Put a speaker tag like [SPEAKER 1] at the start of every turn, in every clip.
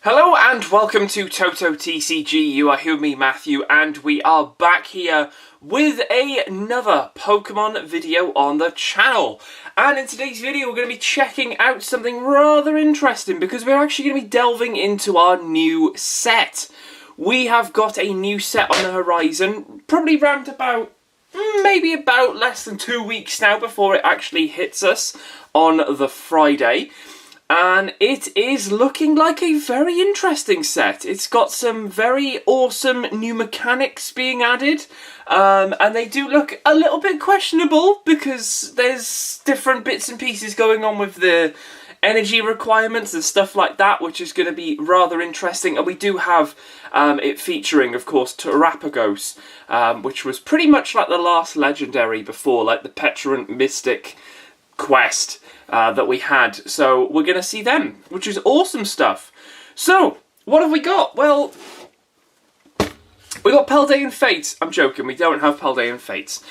[SPEAKER 1] Hello and welcome to Toto TCG. You are here with me, Matthew, and we are back here with another Pokemon video on the channel. And in today's video, we're going to be checking out something rather interesting because we're actually going to be delving into our new set. We have got a new set on the horizon, probably round about, maybe about less than 2 weeks now before it actually hits us on the Friday. And it is looking like a very interesting set. It's got some very awesome new mechanics being added. And they do look a little bit questionable because there's different bits and pieces going on with the energy requirements and stuff like that, which is going to be rather interesting. And we do have it featuring, of course, Terrapagos, which was pretty much like the last legendary before, like the Petulant Mystic quest that we had. So we're going to see them, which is awesome stuff. So, what have we got? Well, we got Paldean Fates. I'm joking, we don't have Paldean Fates.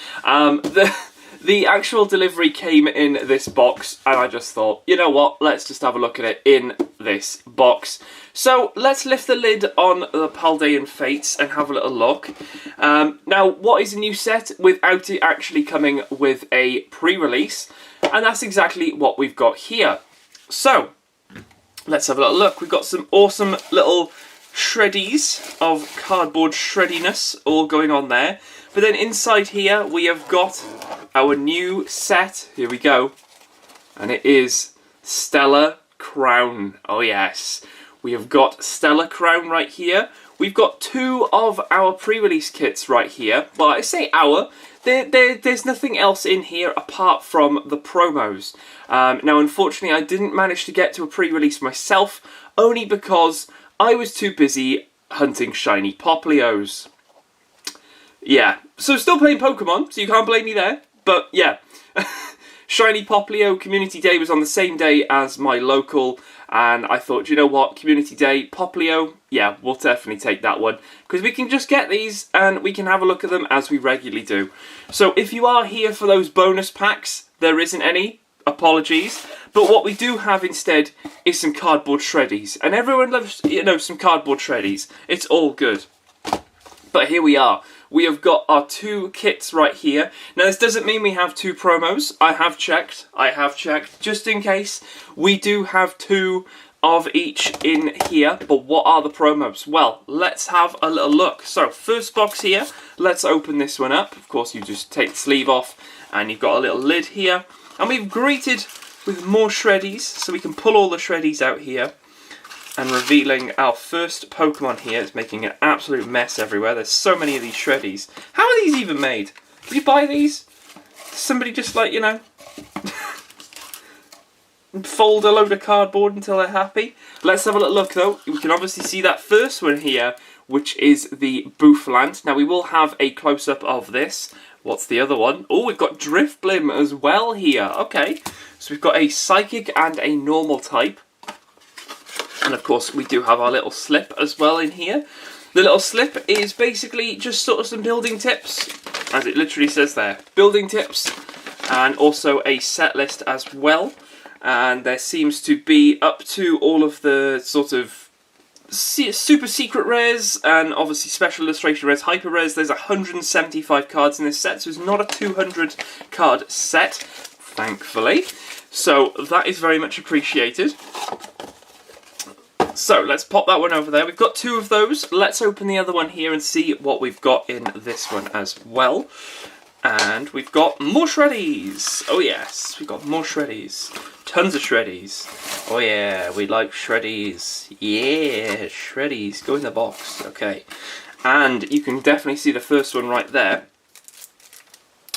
[SPEAKER 1] The actual delivery came in this box, and I just thought, you know what, let's just have a look at it in this box. So, let's lift the lid on the Paldean Fates and have a little look. Now, what is a new set without it actually coming with a pre-release? And that's exactly what we've got here. So, let's have a little look. We've got some awesome little shreddies of cardboard shreddiness all going on there. But then inside here, we have got our new set. Here we go. And it is Stellar Crown. Oh yes. We have got Stellar Crown right here. We've got two of our pre-release kits right here. Well, I say our. There's nothing else in here apart from the promos. Now, unfortunately, I didn't manage to get to a pre-release myself, only because I was too busy hunting shiny Popplios. Yeah, so still playing Pokemon, so you can't blame me there. But yeah, Shiny Popplio Community Day was on the same day as my local, and I thought, you know what, Community Day, Popplio, yeah, we'll definitely take that one. Because we can just get these, and we can have a look at them as we regularly do. So if you are here for those bonus packs, there isn't any, apologies. But what we do have instead is some cardboard shreddies. And everyone loves, you know, some cardboard shreddies. It's all good. But here we are. We have got our two kits right here. Now, this doesn't mean we have two promos. I have checked, just in case. We do have two of each in here, but what are the promos? Well, let's have a little look. So, first box here, let's open this one up. Of course, you just take the sleeve off, and you've got a little lid here. And we've greeted with more shreddies, so we can pull all the shreddies out here. And revealing our first Pokemon here. It's making an absolute mess everywhere. There's so many of these shreddies. How are these even made? Can you buy these? Somebody just like, you know, fold a load of cardboard until they're happy. Let's have a little look though. We can obviously see that first one here, which is the Bouffalant. Now we will have a close-up of this. What's the other one? Oh, we've got Drifblim as well here. Okay, so we've got a Psychic and a Normal type. And of course, we do have our little slip as well in here. The little slip is basically just sort of some building tips, as it literally says there. Building tips, and also a set list as well. And there seems to be up to all of the sort of super secret rares, and obviously special illustration rares, hyper rares. There's 175 cards in this set, so it's not a 200 card set, thankfully. So that is very much appreciated. So, let's pop that one over there. We've got two of those. Let's open the other one here and see what we've got in this one as well. And we've got more shreddies. Oh yes, we've got more shreddies. Tons of shreddies. Oh yeah, we like shreddies. Yeah, shreddies. Go in the box. Okay. And you can definitely see the first one right there.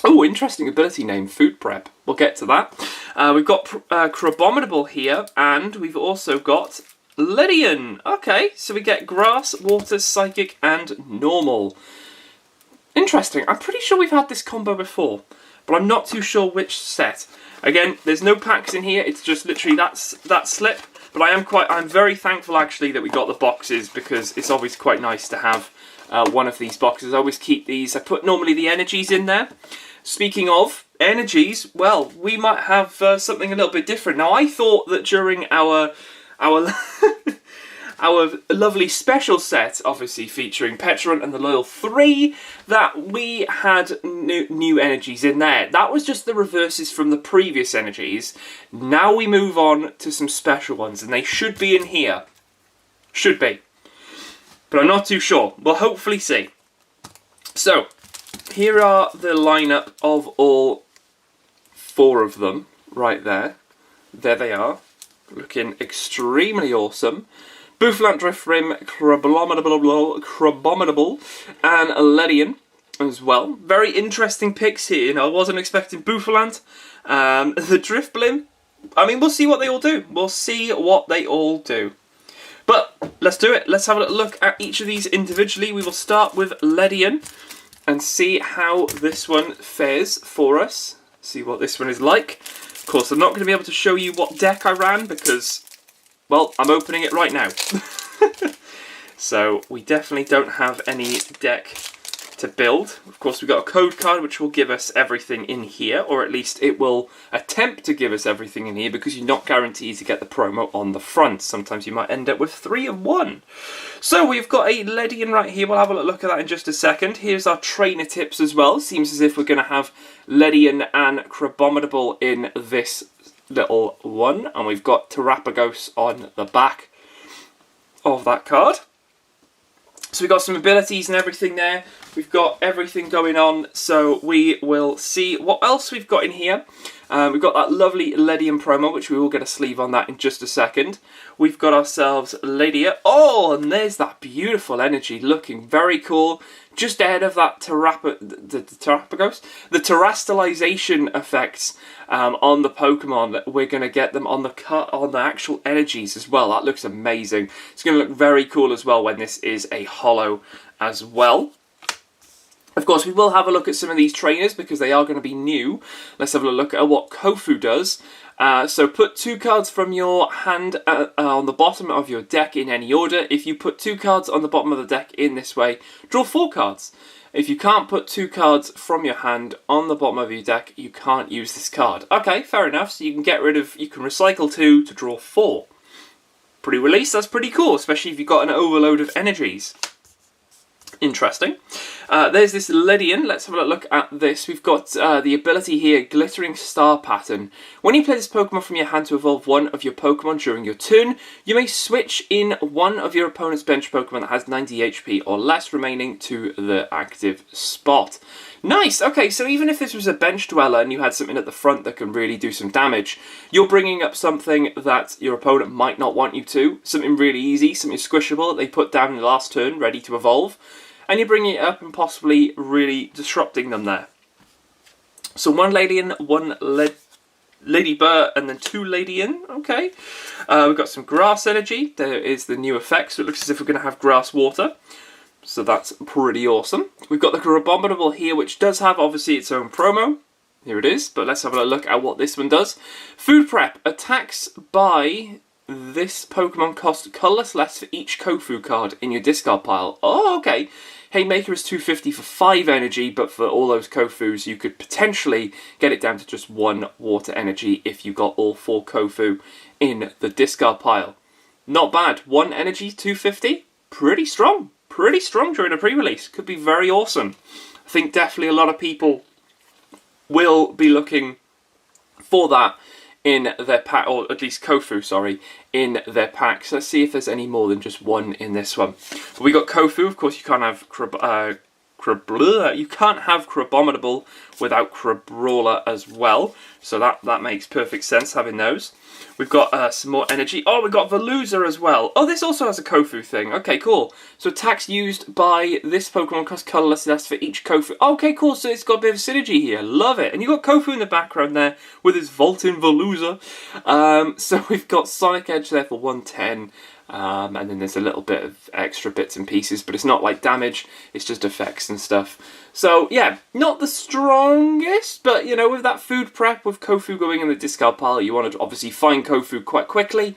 [SPEAKER 1] Oh, interesting ability name, Food Prep. We'll get to that. We've got Crabominable here, and we've also got Ledian. Okay, so we get Grass, Water, Psychic, and Normal. Interesting. I'm pretty sure we've had this combo before, but I'm not too sure which set. Again, there's no packs in here. It's just literally that slip. But I'm very thankful actually that we got the boxes, because it's always quite nice to have one of these boxes. I always keep these. I put normally the energies in there. Speaking of energies, well, we might have something a little bit different. Now, I thought that during our our lovely special set, obviously featuring Petrant and the Loyal 3, that we had new energies in there. That was just the reverses from the previous energies. Now we move on to some special ones, and they should be in here. Should be. But I'm not too sure. We'll hopefully see. So, here are the lineup of all 4 of them, right there. There they are. Looking extremely awesome. Bouffalant, Drifblim, Crabominable, and Ledian as well. Very interesting picks here. You know, I wasn't expecting Bouffalant. The Drifblim, I mean, we'll see what they all do. We'll see what they all do. But let's do it. Let's have a look at each of these individually. We will start with Ledian and see how this one fares for us. See what this one is like. Of course, I'm not going to be able to show you what deck I ran because, well, I'm opening it right now. So we definitely don't have any deck to build. Of course, we've got a code card which will give us everything in here, or at least it will attempt to give us everything in here, because you're not guaranteed to get the promo on the front. Sometimes you might end up with 3 of 1. So we've got a Ledian right here. We'll have a look at that in just a second. Here's our trainer tips as well. Seems as if we're going to have Ledian and Crabominable in this little one, and we've got Terrapagos on the back of that card. So we've got some abilities and everything there. We've got everything going on, so we will see what else we've got in here. We've got that lovely Ledian promo, which we will get a sleeve on that in just a second. We've got ourselves Ledian. Oh, and there's that beautiful energy, looking very cool. Just ahead of that Terrapagos, the terrestrialization effects on the Pokemon. We're going to get them on the actual energies as well. That looks amazing. It's going to look very cool as well when this is a holo as well. Of course, we will have a look at some of these trainers because they are going to be new. Let's have a look at what Kofu does. So put 2 cards from your hand on the bottom of your deck in any order. If you put 2 cards on the bottom of the deck in this way, draw 4 cards. If you can't put 2 cards from your hand on the bottom of your deck, you can't use this card. Okay, fair enough. So you can you can recycle 2 to draw 4. Pre-release, that's pretty cool, especially if you've got an overload of energies. Interesting. There's this Ledian. Let's have a look at this. We've got the ability here, Glittering Star Pattern. When you play this Pokemon from your hand to evolve one of your Pokemon during your turn, you may switch in one of your opponent's bench Pokemon that has 90 HP or less remaining to the active spot. Nice! Okay, so even if this was a bench dweller and you had something at the front that can really do some damage, you're bringing up something that your opponent might not want you to. Something really easy, something squishable that they put down in the last turn, ready to evolve. And you're bringing it up and possibly really disrupting them there. So 1 Ledian, 1 Ladybird, and then 2 Ledian. Okay. We've got some grass energy. There is the new effect, so it looks as if we're going to have grass water. So that's pretty awesome. We've got the Crabominable here, which does have, obviously, its own promo. Here it is, but let's have a look at what this one does. Food Prep. Attacks by this Pokemon cost colourless less for each Kofu card in your discard pile. Oh, okay. Haymaker is 250 for 5 energy, but for all those Kofus, you could potentially get it down to just 1 water energy if you got all 4 Kofu in the discard pile. Not bad. 1 energy, 250. Pretty strong. Pretty strong during a pre-release. Could be very awesome. I think definitely a lot of people will be looking for that in their pack, or at least Kofu, sorry, in their packs. Let's see if there's any more than just 1 in this one. But we got Kofu. Of course, you can't have you can't have Crabominable without Crabrawler as well. So that makes perfect sense having those. We've got some more energy. Oh, we've got Veluza as well. Oh, this also has a Kofu thing. Okay, cool. So attacks used by this Pokemon cost colourless less for each Kofu. Okay, cool. So it's got a bit of synergy here. Love it. And you've got Kofu in the background there with his Vaulting Veluza. So we've got Sonic Edge there for 110. And then there's a little bit of extra bits and pieces, but it's not like damage, it's just effects and stuff. So yeah, not the strongest, but you know, with that food prep, with Kofu going in the discard pile, you want to obviously find Kofu quite quickly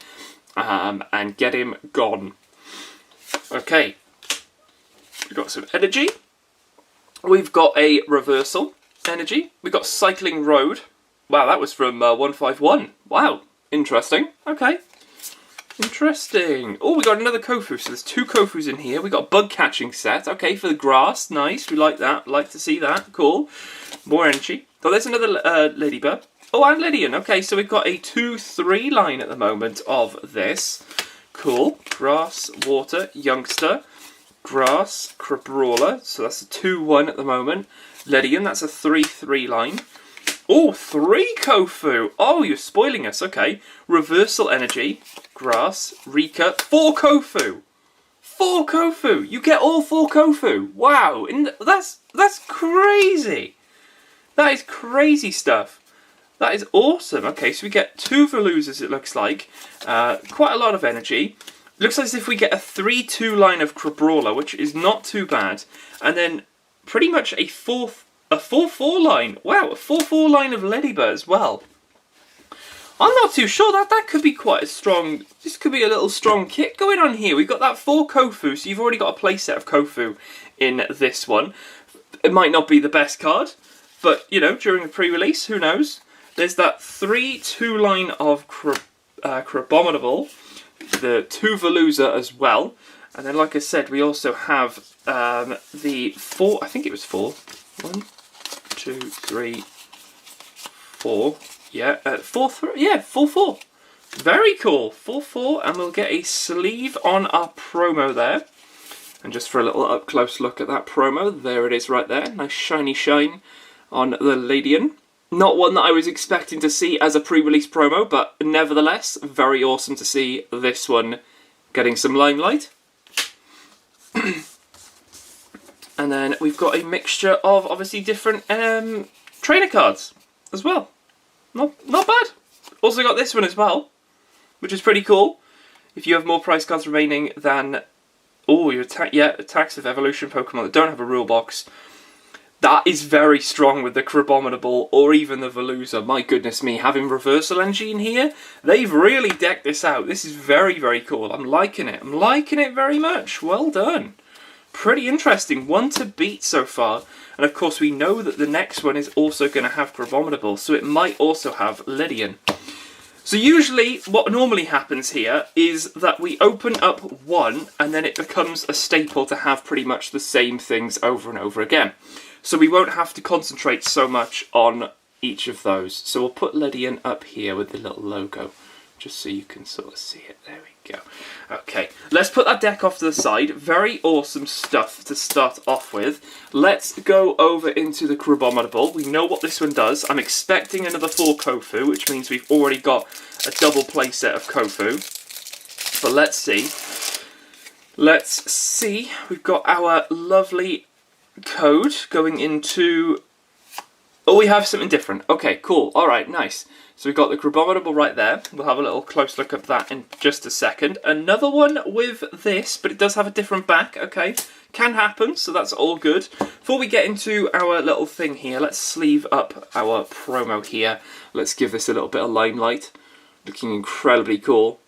[SPEAKER 1] and get him gone. Okay, we've got some energy. We've got a reversal energy. We've got Cycling Road. Wow, that was from 151. Wow, interesting. Okay. Interesting. Oh, we got another Kofu. So there's 2 Kofus in here. We got a bug catching set. Okay, for the grass. Nice. We like that. Like to see that. Cool. More energy. Oh, there's another Ladybug. Oh, and Ledian. Okay, so we've got a 2-3 line at the moment of this. Cool. Grass, water, youngster, grass, Crabrawler. So that's a 2-1 at the moment. Ledian, that's a 3-3 line. Oh, 3 Kofu. Oh, you're spoiling us. Okay. Reversal energy, grass, Rika, 4 Kofu. 4 Kofu. You get all 4 Kofu. Wow. That's crazy. That is crazy stuff. That is awesome. Okay, so we get 2 Veloozers, it looks like. Quite a lot of energy. Looks as if we get a 3-2 line of Crabrawler, which is not too bad. And then pretty much a 4-4 line. Wow, a 4-4 line of Ladybird as well. I'm not too sure. That could be quite a strong... This could be a little strong kit going on here. We've got that 4 Kofu, so you've already got a playset of Kofu in this one. It might not be the best card, but, you know, during the pre-release, who knows? There's that 3-2 line of Crabominable, the 2 Veloozers as well. And then, like I said, we also have the 4... I think it was 4. 1, 2, 3, 4. Yeah, 4-3. Yeah, 4-4. Very cool. 4-4, and we'll get a sleeve on our promo there. And just for a little up close look at that promo, there it is right there. Nice shiny shine on the Ledian. Not one that I was expecting to see as a pre-release promo, but nevertheless, very awesome to see this one getting some limelight. And then we've got a mixture of obviously different trainer cards as well. Not bad. Also got this one as well, which is pretty cool. If you have more prize cards remaining than your attacks of evolution Pokemon that don't have a rule box, that is very strong with the Crabominable or even the Veloozers. My goodness me, having reversal energy in here, they've really decked this out. This is very, very cool. I'm liking it. I'm liking it very much. Well done. Pretty interesting. One to beat so far. And of course we know that the next one is also going to have Crabominable, so it might also have Ledian. So usually what normally happens here is that we open up one and then it becomes a staple to have pretty much the same things over and over again. So we won't have to concentrate so much on each of those. So we'll put Ledian up here with the little logo, just so you can sort of see it. There we go. Okay, let's put that deck off to the side. Very awesome stuff to start off with. Let's go over into the Crabominable. We know what this one does. I'm expecting another 4 Kofu, which means we've already got a double playset of Kofu. But let's see. Let's see. We've got our lovely code going into... Oh, we have something different. Okay, cool. Alright, nice. So we've got the Crabominable right there. We'll have a little close look at that in just a second. Another one with this, but it does have a different back. Okay, can happen, so that's all good. Before we get into our little thing here, let's sleeve up our promo here. Let's give this a little bit of limelight. Looking incredibly cool.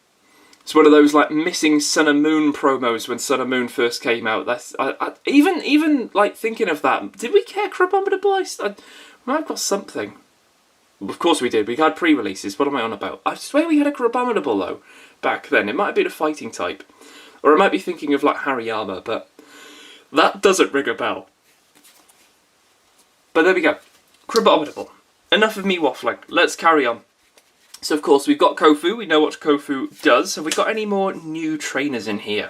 [SPEAKER 1] It's one of those like missing Sun and Moon promos when Sun and Moon first came out. That's even like thinking of that. Did we get Crabominable? I might have got something. Of course we did. We had pre-releases. What am I on about? I swear we had a Crabominable though back then. It might have been a fighting type, or I might be thinking of like Hariyama, but that doesn't ring a bell. But there we go. Crabominable. Enough of me waffling. Let's carry on. So of course we've got Kofu, we know what Kofu does. Have we got any more new trainers in here?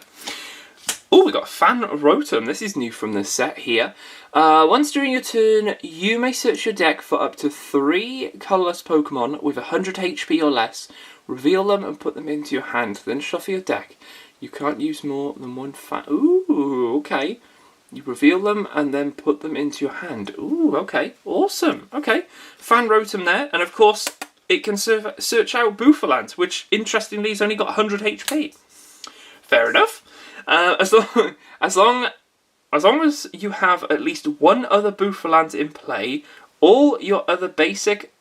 [SPEAKER 1] Oh, we got Fan Rotom. This is new from this set here. Once during your turn, you may search your deck for up to 3 colourless Pokemon with 100 HP or less. Reveal them and put them into your hand. Then shuffle your deck. You can't use more than one fan. Ooh, okay. You reveal them and then put them into your hand. Ooh, okay. Awesome. Okay. Fan Rotom there. And of course, it can search out Bouffalant, which interestingly has only got 100 HP. Fair enough. As long as you have at least one other Bouffalant in play, all your other basic,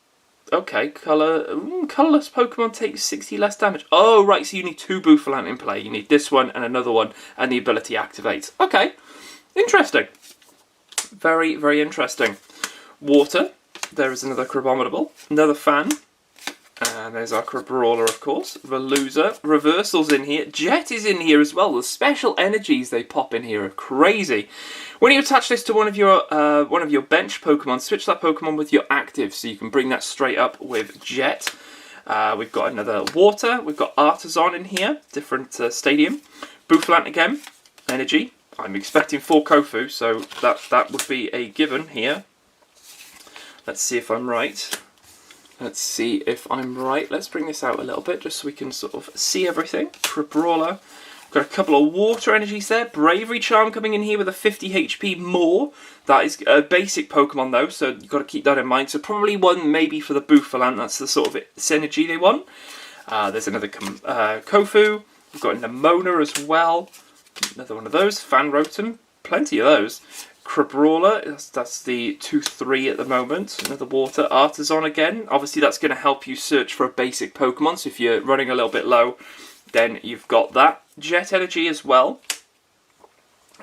[SPEAKER 1] colourless Pokemon take 60 less damage. Oh, right, so you need 2 Bouffalant in play. You need this one and another one, and the ability activates. Okay, interesting. Very, very interesting. Water. There is another Crabominable, another Fan, And there's our Crabrawler, of course. Veluza. Reversal's in here. Jet is in here as well. The special energies they pop in here are crazy. When you attach this to one of your bench Pokemon, switch that Pokemon with your active, so you can bring that straight up with Jet. We've got another Water. We've got Artisan in here. Different stadium. Bouffalant again. Energy. I'm expecting 4 Kofu, so that would be a given here. Let's see if I'm right. Let's bring this out a little bit just so we can sort of see everything. Crabrawler. Got a couple of water energies there. Bravery Charm coming in here with a 50 HP more. That is a basic Pokemon though, so you've got to keep that in mind. So probably one maybe for the Bouffalant. That's the sort of synergy they want. There's another Kofu. We've got a Nemona as well. Another one of those. Fanrotom. Plenty of those. Crabrawler, that's the 2-3 at the moment. Another Water. Artisan again. Obviously that's going to help you search for a basic Pokemon, so if you're running a little bit low, then you've got that. Jet Energy as well.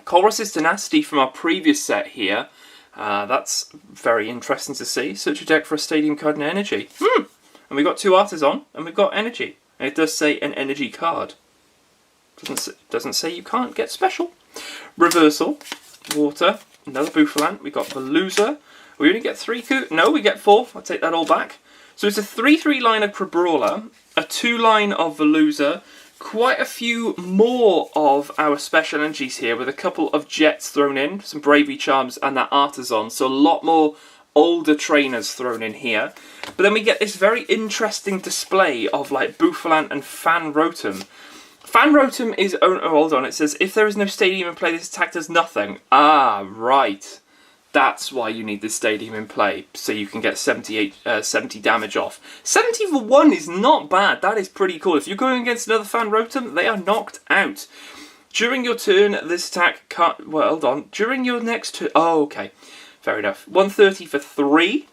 [SPEAKER 1] Colress's Tenacity from our previous set here. That's very interesting to see. Search your deck for a Stadium card and Energy. And we've got 2 Artisan, and we've got Energy. And it does say an Energy card. Doesn't say you can't get special. Reversal. Water. Another Bouffalant. We got Veluza. We only get 3 No, we get 4. I'll take that all back. So it's a 3-3 line of Crabrawler, a 2 line of Veluza, quite a few more of our special energies here with a couple of Jets thrown in, some Bravery Charms and that Artisan, so a lot more older trainers thrown in here. But then we get this very interesting display of like Bouffalant and Fanrotom. Fanrotom is, oh hold on, it says, if there is no stadium in play, this attack does nothing. Ah, right. That's why you need the stadium in play, so you can get 70 damage off. 70 for 1 is not bad, that is pretty cool. If you're going against another Fanrotom, they are knocked out. During your turn, this attack can't, well, hold on, during your next turn, oh, okay, fair enough. 130 for 3.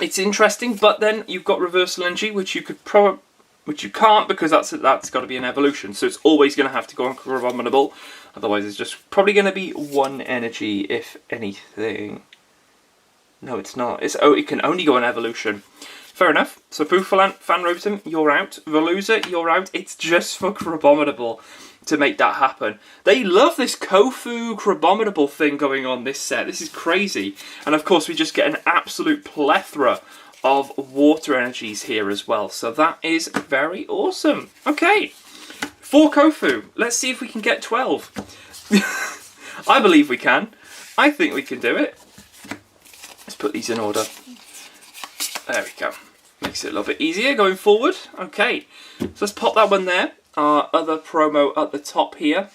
[SPEAKER 1] It's interesting, but then you've got Reversal Energy, which you could probably, which you can't because that's got to be an evolution, so it's always going to have to go on Crabominable. Otherwise, it's just probably going to be 1 energy, if anything. No, it's not. It can only go on evolution. Fair enough. So Bouffalant, Fanrotom, you're out. Veluza, you're out. It's just for Crabominable to make that happen. They love this Kofu Crabominable thing going on this set. This is crazy. And of course, we just get an absolute plethora of water energies here as well. So that is very awesome. Okay, 4 Kofu. Let's see if we can get 12. I believe we can. I think we can do it. Let's put these in order. There we go. Makes it a little bit easier going forward. Okay, so let's pop that one there. Our other promo at the top here.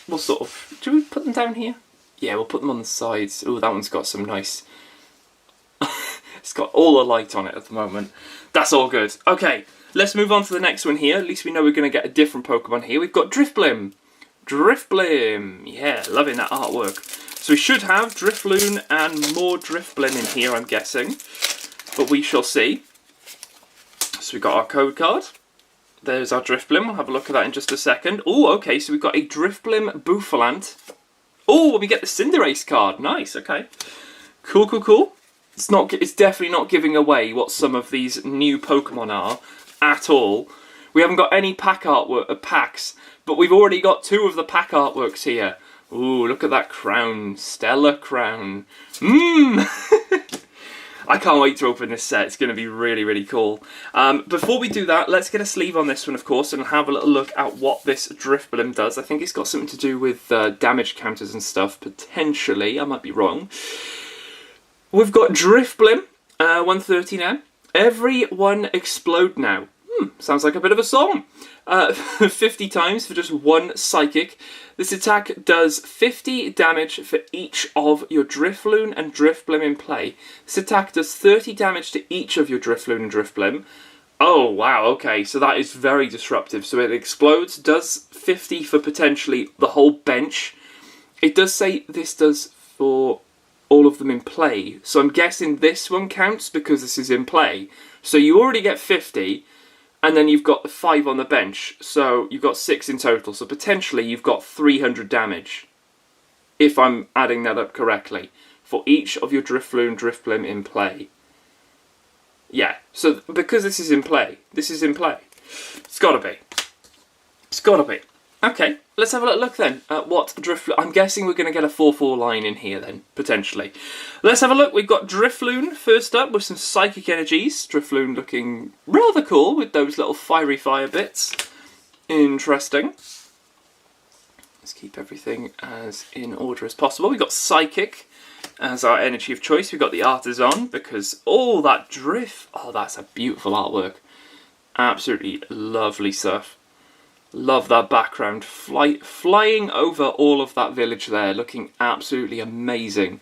[SPEAKER 1] We'll sort of... Do we put them down here? Yeah, we'll put them on the sides. Oh, that one's got some nice... It's got all the light on it at the moment. That's all good. Okay, let's move on to the next one here. At least we know we're going to get a different Pokemon here. We've got Drifblim. Drifblim. Yeah, loving that artwork. So we should have Drifloon and more Drifblim in here, I'm guessing. But we shall see. So we've got our code card. There's our Drifblim. We'll have a look at that in just a second. Oh, okay, so we've got a Drifblim Bouffalant. Oh, we get the Cinderace card. Nice, okay. Cool, cool, cool. It's definitely not giving away what some of these new Pokemon are at all. We haven't got any pack artwork packs, but we've already got 2 of the pack artworks here. Ooh, look at that crown, Stellar Crown. I can't wait to open this set. It's going to be really, really cool. Before we do that, let's get a sleeve on this one, of course, and have a little look at what this Drifblim does. I think it's got something to do with damage counters and stuff, potentially. I might be wrong. We've got Drifblim, 130 now. Everyone explode now. Sounds like a bit of a song. 50 times for just 1 Psychic. This attack does 50 damage for each of your Drifloon and Drifblim in play. This attack does 30 damage to each of your Drifloon and Drifblim. Oh, wow, okay, so that is very disruptive. So it explodes, does 50 for potentially the whole bench. It does say this does for all of them in play. So I'm guessing this one counts because this is in play. So you already get 50, and then you've got the 5 on the bench. So you've got 6 in total. So potentially you've got 300 damage, if I'm adding that up correctly, for each of your Drifloon and Drifblim in play. Yeah, so because this is in play. It's gotta be. It's gotta be. Okay, let's have a look then at what Drifloon... I'm guessing we're going to get a 4-4 line in here then, potentially. Let's have a look. We've got Drifloon first up with some Psychic Energies. Drifloon looking rather cool with those little fiery fire bits. Interesting. Let's keep everything as in order as possible. We've got Psychic as our energy of choice. We've got the Artisan because all that drift... Oh, that's a beautiful artwork. Absolutely lovely stuff. Love that background, flying over all of that village there, looking absolutely amazing.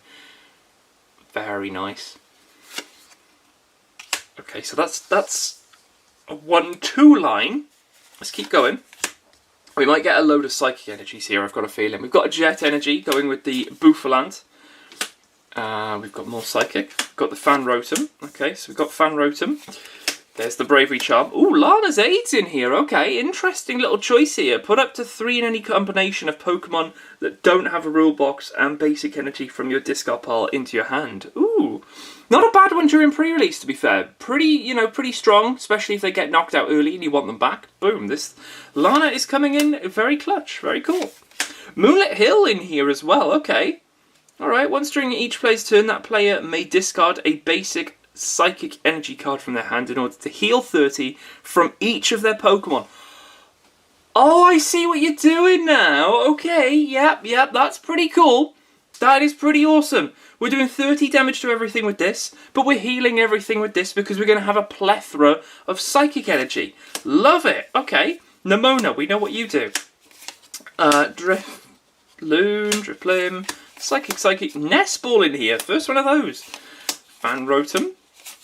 [SPEAKER 1] Very nice. Okay, so that's a 1-2 line. Let's keep going. We might get a load of Psychic Energies here, I've got a feeling. We've got a Jet Energy going with the Bouffalant. We've got more Psychic. We've got the Fan Rotom. Okay, so we've got Fan Rotom. There's the Bravery Charm. Ooh, Lana's Aids in here. Okay, interesting little choice here. Put up to 3 in any combination of Pokemon that don't have a rule box and basic energy from your discard pile into your hand. Ooh, not a bad one during pre-release, to be fair. Pretty strong, especially if they get knocked out early and you want them back. Boom, this Lana is coming in very clutch. Very cool. Moonlit Hill in here as well. Okay. Alright, once during each player's turn, that player may discard a basic Psychic Energy card from their hand in order to heal 30 from each of their Pokemon. Oh, I see what you're doing now. Okay, yep, that's pretty cool. That is pretty awesome. We're doing 30 damage to everything with this, but we're healing everything with this because we're going to have a plethora of Psychic Energy. Love it. Okay, Nemona, we know what you do. Drifloon, Drifblim, Psychic, Nest Ball in here. First one of those. Fan Rotom.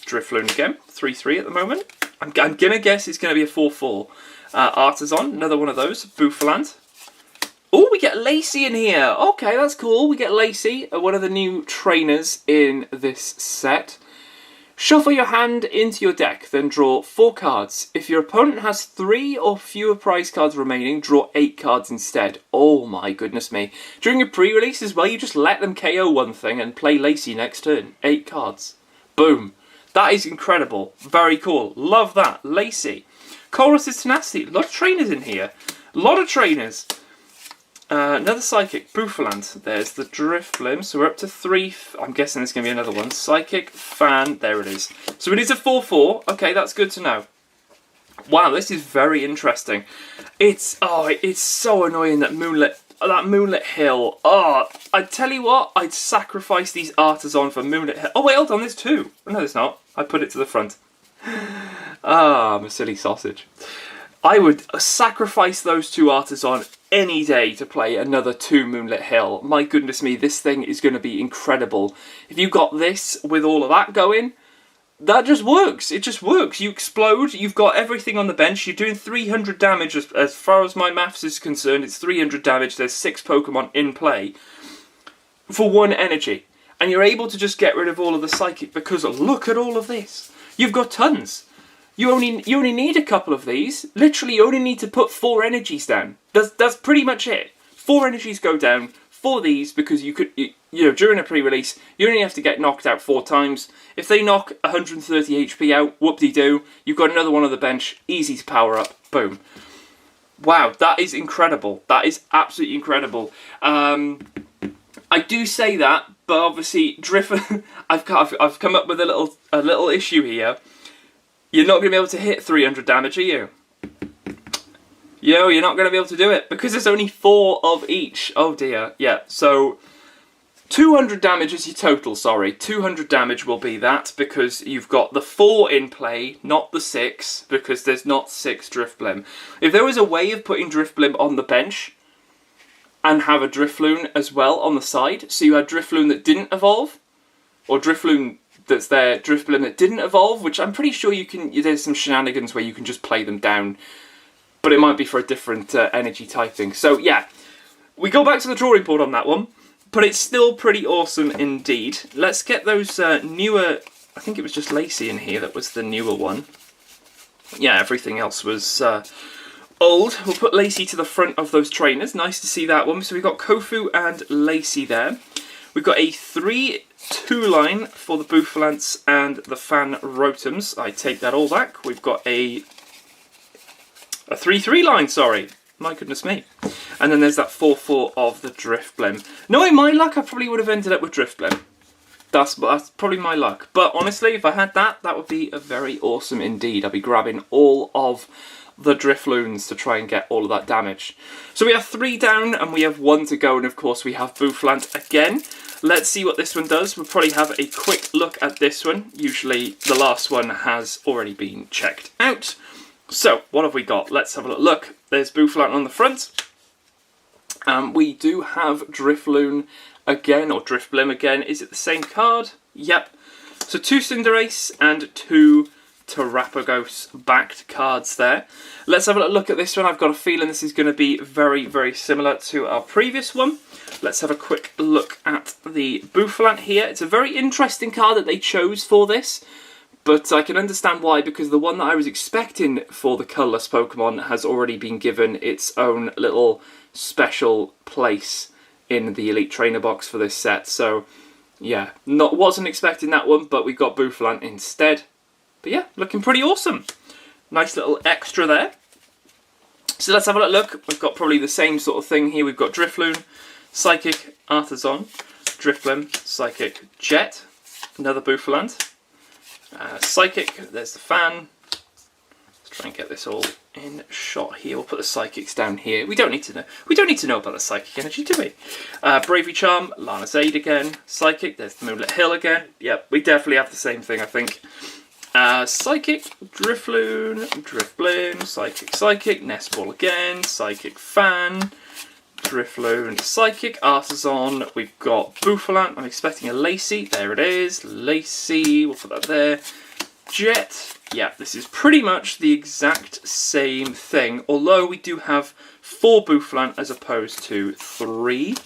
[SPEAKER 1] Drifloon again, 3-3 at the moment. I'm going to guess it's going to be a 4-4. Artisan, another one of those. Bouffalant. Oh, we get Lacey in here. Okay, that's cool. We get Lacey, one of the new trainers in this set. Shuffle your hand into your deck, then draw 4 cards. If your opponent has 3 or fewer prize cards remaining, draw 8 cards instead. Oh my goodness me. During a pre-release as well, you just let them KO one thing and play Lacey next turn. 8 cards. Boom. That is incredible. Very cool. Love that. Lacey. Chorus's Tenacity. A lot of trainers in here. A lot of trainers. Another Psychic. Bouffalant. There's the Drifblim. So we're up to 3. I'm guessing there's going to be another one. Psychic. Fan. There it is. So it is a 4-4. Okay, that's good to know. Wow, this is very interesting. It's so annoying that Moonlit Hill. Oh, I tell you what, I'd sacrifice these Artisan for Moonlit Hill. Oh wait, hold on, there's 2. No, there's not. I put it to the front. Ah, I'm a silly sausage. I would sacrifice those 2 Artisan any day to play another 2 Moonlit Hill. My goodness me, this thing is going to be incredible. If you got this with all of that going, that just works. It just works. You explode. You've got everything on the bench. You're doing 300 damage. As far as my maths is concerned, it's 300 damage. There's 6 Pokemon in play for 1 energy. And you're able to just get rid of all of the Psychic because look at all of this. You've got tons. You only need a couple of these. Literally, you only need to put 4 energies down. That's pretty much it. 4 energies go down for these because you during a pre-release, you only have to get knocked out 4 times. If they knock 130 HP out, whoop-de-doo, you've got another one on the bench, easy to power up, boom. Wow, that is incredible. That is absolutely incredible. I do say that, but obviously, I've come up with a little issue here. You're not going to be able to hit 300 damage, are you? You're not going to be able to do it because there's only 4 of each. Oh dear. Yeah, so 200 damage is your total, sorry. 200 damage will be that because you've got the 4 in play, not the 6, because there's not 6 Drifblim. If there was a way of putting Drifblim on the bench and have a Drifloon as well on the side, so you had Drifloon that didn't evolve, or Drifloon that's there, Drifblim that didn't evolve, which I'm pretty sure you can. There's some shenanigans where you can just play them down, but it might be for a different energy typing. So yeah, we go back to the drawing board on that one, but it's still pretty awesome indeed. Let's get those newer. I think it was just Lacey in here that was the newer one. Yeah, everything else was old. We'll put Lacey to the front of those trainers. Nice to see that one. So we've got Kofu and Lacey there. We've got a 3 2-line for the Bouffalants and the Fan Rotums. I take that all back. We've got a 3-3 line, sorry. My goodness me. And then there's that 4-4 of the Drifblim. Knowing my luck, I probably would have ended up with Drifblim. That's probably my luck. But honestly, if I had that, that would be a very awesome indeed. I'd be grabbing all of the Drifloons to try and get all of that damage. So we have 3 down and we have 1 to go. And of course we have Bouffalant again. Let's see what this one does. We'll probably have a quick look at this one. Usually the last one has already been checked out. So, what have we got? Let's have a look. There's Bouffalant on the front. We do have Drifloon again, or Drifblim again. Is it the same card? Yep. So 2 Cinderace and 2 Terrapagos backed cards there. Let's have a look at this one. I've got a feeling this is going to be very, very similar to our previous one. Let's have a quick look at the Bouffalant here. It's a very interesting card that they chose for this. But I can understand why, because the one that I was expecting for the colourless Pokemon has already been given its own little special place in the Elite Trainer box for this set. So, yeah, wasn't expecting that one, but we got Bouffalant instead. But yeah, looking pretty awesome. Nice little extra there. So let's have a look. We've got probably the same sort of thing here. We've got Drifloon, Psychic, Artisan, Drifblim, Psychic, Jet, another Bouffalant. Psychic, there's the Fan. Let's try and get this all in shot here. We'll put the Psychics down here. We don't need to know. We don't need to know about the Psychic energy, do we? Bravery Charm, Lana's Aid again. Psychic, there's the Moonlit Hill again. Yep, we definitely have the same thing, I think. Psychic, Drifloon, Drifblim, Psychic, Nest Ball again, Psychic Fan, Drifloon, Psychic, Artisan, we've got Bouffalant, I'm expecting a Lacey, there it is, Lacey, we'll put that there, Jet, yeah, this is pretty much the exact same thing, although we do have 4 Bouffalant as opposed to 3.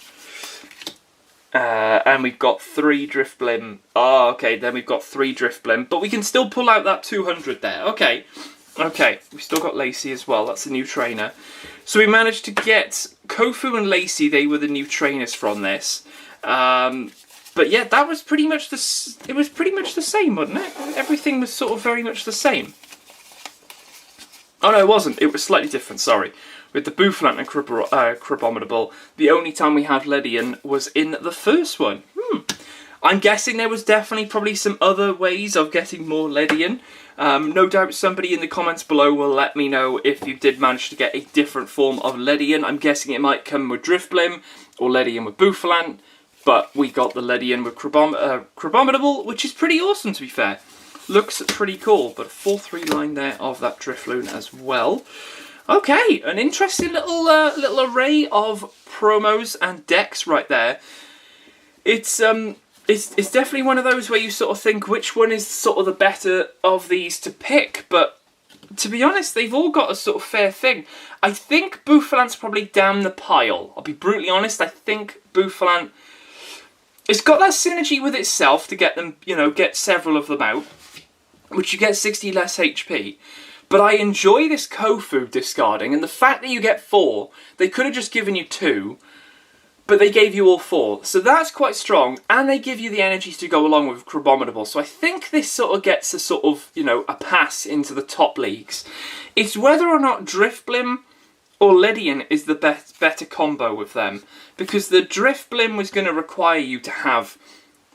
[SPEAKER 1] And we've got 3 Drifblim. Oh, okay, then we've got 3 Drifblim. But we can still pull out that 200 there. Okay, we've still got Lacey as well. That's a new trainer. So we managed to get Kofu and Lacey. They were the new trainers from this. But yeah, that was pretty much it was pretty much the same, wasn't it? Everything was sort of very much the same. Oh no, it wasn't. It was slightly different, sorry. With the Bouffalant and Crabominable, the only time we have Ledian was in the first one. I'm guessing there was definitely probably some other ways of getting more Ledian. No doubt somebody in the comments below will let me know if you did manage to get a different form of Ledian. I'm guessing it might come with Drifblim or Ledian with Bouffalant, but we got the Ledian with Crabominable, which is pretty awesome to be fair. Looks pretty cool, but a 4-3 line there of that Drifloon as well. Okay, an interesting little array of promos and decks right there. It's definitely one of those where you sort of think which one is sort of the better of these to pick, but to be honest, they've all got a sort of fair thing. I think Bouffalant's probably down the pile. I'll be brutally honest, I think Bouffalant, it's got that synergy with itself to get them, get several of them out, which you get 60 less HP. But I enjoy this Kofu discarding, and the fact that you get 4, they could have just given you 2, but they gave you all 4. So that's quite strong, and they give you the energies to go along with Crabominable. So I think this sort of gets a sort of, a pass into the top leagues. It's whether or not Drifblim or Ledian is the better combo with them, because the Drifblim was going to require you to have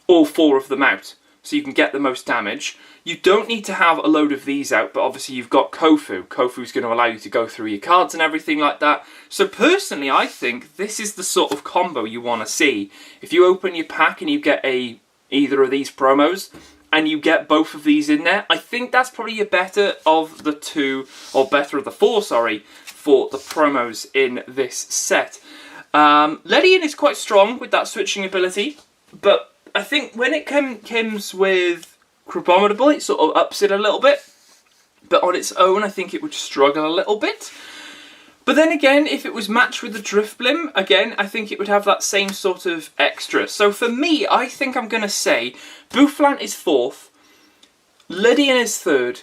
[SPEAKER 1] all 4 of them out, so you can get the most damage. You don't need to have a load of these out, but obviously you've got Kofu. Kofu's going to allow you to go through your cards and everything like that. So personally, I think this is the sort of combo you want to see. If you open your pack and you get either of these promos, and you get both of these in there, I think that's probably a better of the 2, or better of the 4, sorry, for the promos in this set. Ledian is quite strong with that switching ability, but I think when it comes with Crabominable, it sort of ups it a little bit, but on its own I think it would struggle a little bit. But then again, if it was matched with the Drifblim, again, I think it would have that same sort of extra. So for me, I think I'm going to say Bouffalant is 4th, Ledian is 3rd,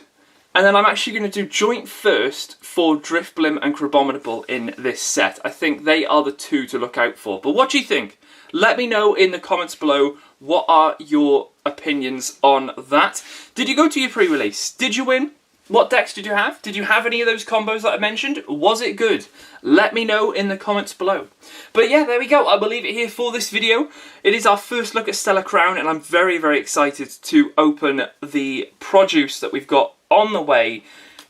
[SPEAKER 1] And then I'm actually going to do joint first for Drifblim and Crabominable in this set. I think they are the two to look out for. But what do you think? Let me know in the comments below. What are your opinions on that? Did you go to your pre-release? Did you win? What decks did you have? Did you have any of those combos that I mentioned? Was it good? Let me know in the comments below. But yeah, there we go. I will leave it here for this video. It is our first look at Stellar Crown, and I'm very, very excited to open the produce that we've got on the way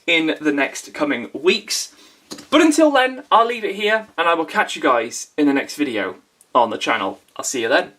[SPEAKER 1] in the next coming weeks. But until then, I'll leave it here, and I will catch you guys in the next video on the channel. I'll see you then.